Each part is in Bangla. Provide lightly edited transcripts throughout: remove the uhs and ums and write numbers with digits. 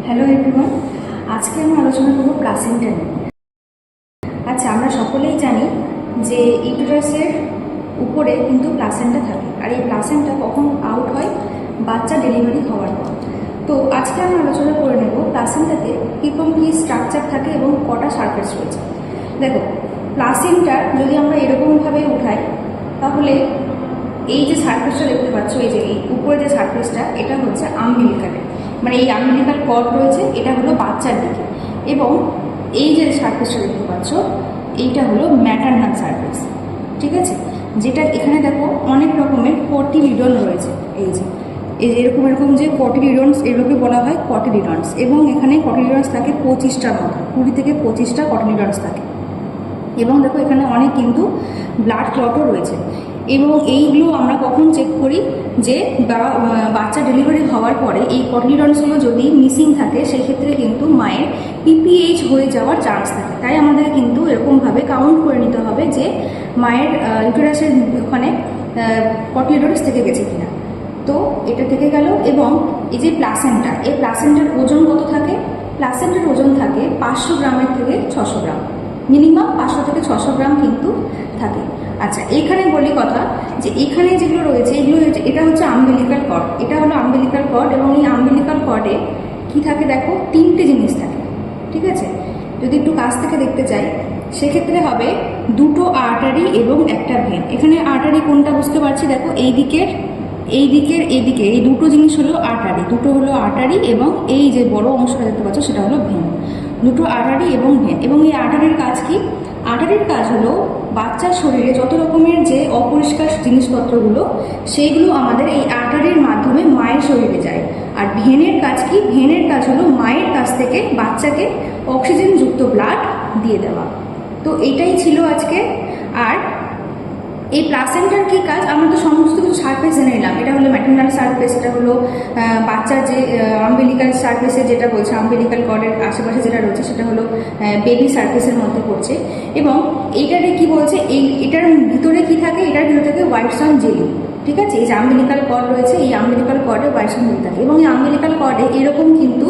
হ্যালো এভরিওয়ান, আজকে আমি আলোচনা করব প্লাসেন্টা নিয়ে। আচ্ছা, আমরা সকলেই জানি যে ইউটেরাসের উপরে কিন্তু প্লাসেন্টা থাকে, আর এই প্লাসেন্টা কখন আউট হয়? বাচ্চা ডেলিভারি হওয়ার পর। তো আজকে আমি আলোচনা করে নেব প্লাসেন্টাতে কীরকম কী স্ট্রাকচার থাকে এবং কটা সারফেস রয়েছে। দেখো, প্লাসেন্টা যদি আমরা এরকমভাবে উঠাই তাহলে এই যে সারফেসটা দেখতে পাচ্ছ, এই যে এই উপরে যে সারফেসটা, এটা হচ্ছে আম্বিলিকালের, মানে এই আম্বিলিকাল কর্ড রয়েছে, এটা হলো বাচ্চার দিকে। এবং এই যে সারফেসটা দেখতে পাচ্ছ, এইটা হলো ম্যাটারনাল সারফেস। ঠিক আছে, যেটা এখানে দেখো অনেক রকমের কটিলিডন রয়েছে। এই যে এরকম যে কটিলিডনস, এগুলোকে বলা হয় কটিলিডনস। এবং এখানে কটিলিডনস থাকে 25টার মতো, 20 থেকে 25টা কটিলিডনস থাকে। এবং দেখো এখানে অনেক কিন্তু ব্লাড ক্লটও রয়েছে। এবং এইগুলো আমরা কখন চেক করি? যে বাচ্চা ডেলিভারি হওয়ার পরে এই কটিলিডনসগুলো যদি মিসিং থাকে, সেক্ষেত্রে কিন্তু মায়ের পিপিএইচ হয়ে যাওয়ার চান্স থাকে। তাই আমাদের কিন্তু এরকমভাবে কাউন্ট করে নিতে হবে যে মায়ের ইউটেরাসের ওখানে কটিলিডনস থেকে গেছে কিনা। তো এটা থেকে গেল। এবং এই যে প্লাসেন্টা, এই প্লাসেন্টার ওজন কত থাকে? প্লাসেন্টার ওজন থাকে 500 গ্রামের থেকে 600 গ্রাম, মিনিমাম 500 থেকে 600 গ্রাম কিন্তু থাকে। আচ্ছা, এইখানে বলি কথা যে এখানে যেগুলো রয়েছে এগুলো এটা হচ্ছে আম্বিলিকাল কর্ড, এটা হলো আম্বিলিকাল কর্ড। এবং এই আম্বিলিকাল কর্ডে কি থাকে দেখো, 3টে জিনিস থাকে। ঠিক আছে, যদি একটু কাছ থেকে দেখতে চাই সেক্ষেত্রে হবে 2টো আর্টারি এবং একটা ভেন। এখানে আর্টারি কোনটা বুঝতে পারছি, দেখো এই দিকের এই 2টো জিনিস হলো আর্টারি, 2টো হলো আর্টারি। এবং এই যে বড় অংশটা দেখতে পাচ্ছ সেটা হলো ভেন। 2টো আর্টারি এবং ভেন। এবং এই আর্টারির কাজ কি? আর্টারির কাজ হলো বাচ্চার শরীরে যত রকমের যে অপরিষ্কার জিনিসপত্রগুলো, সেইগুলো আমাদের এই আর্টারির মাধ্যমে মায়ের শরীরে যায়। আর ভেনের কাজ কি? ভেনের কাজ হলো মায়ের কাছ থেকে বাচ্চাকে অক্সিজেনযুক্ত ব্লাড দিয়ে দেওয়া। তো এইটাই ছিল আজকে। আর এই প্লাসেন্টার কী কাজ? আমরা তো সমস্ত কিছু সারফেস জেনে নিলাম। এটা হলো ম্যাটারনাল সারফেস, এটা হলো বাচ্চার যে আম্বিলিকাল সারফেসে, যেটা বলছে আম্বিলিকাল কর্ডের আশেপাশে যেটা রয়েছে সেটা হলো বেবি সারফেসের মধ্যে পড়ছে। এবং এইটারে কি বলছে, এটার ভিতরে কি থাকে? এটার ভিতরে থাকে হোয়াইট স্টোন জেলি। ঠিক আছে, এই যে আম্বিলিকাল কর্ড রয়েছে, এই আম্বিলিকাল কর্ডে হোয়াইট স্টোন জেলি থাকে। এবং এই আম্বিলিকাল কর্ডে এরকম কিন্তু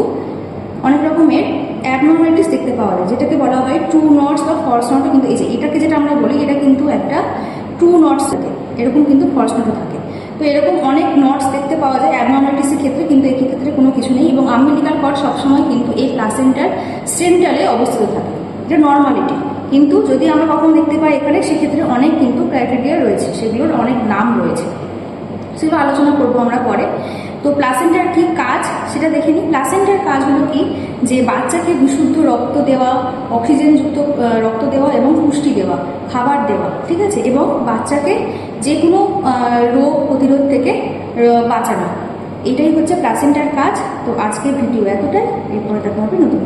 অনেক রকমের অ্যাবনর্মালিটিস দেখতে পাওয়া যায়, যেটাকে বলা হয় ট্রু নটস বা ফলস নট। কিন্তু এই যে এটাকে যেটা আমরা বলি, এটা কিন্তু একটা ট্রু নটস থাকে, এরকম কিন্তু ফলস নটও থাকে। তো এরকম অনেক নটস দেখতে পাওয়া যায় অ্যাবনর্মালিটিসের ক্ষেত্রে, কিন্তু এই ক্ষেত্রে কোনো কিছু নেই। এবং আম্বিলিকাল কর্ড সবসময় কিন্তু এই প্লাসেন্টার সেন্টারে অবস্থিত থাকে, এটা নর্মালিটি। কিন্তু যদি আমরা কখনো দেখতে পাই এখানে, সেক্ষেত্রে অনেক কিন্তু ক্রাইটেরিয়া রয়েছে, সেগুলোর অনেক নাম রয়েছে, সেগুলো আলোচনা করবো আমরা পরে। তো প্লাসেন্টার কি কাজ সেটা দেখে নিই। প্লাসেন্টার কাজ হলো কি, যে বাচ্চাকে বিশুদ্ধ রক্ত দেওয়া, অক্সিজেনযুক্ত রক্ত দেওয়া এবং পুষ্টি দেওয়া, খাবার দেওয়া। ঠিক আছে, এবং বাচ্চাকে যে কোনো রোগ প্রতিরোধ থেকে বাঁচানো, এটাই হচ্ছে প্লাসেন্টার কাজ। তো আজকের ভিডিও এতটাই, এরপরে দেখা হবে নতুন।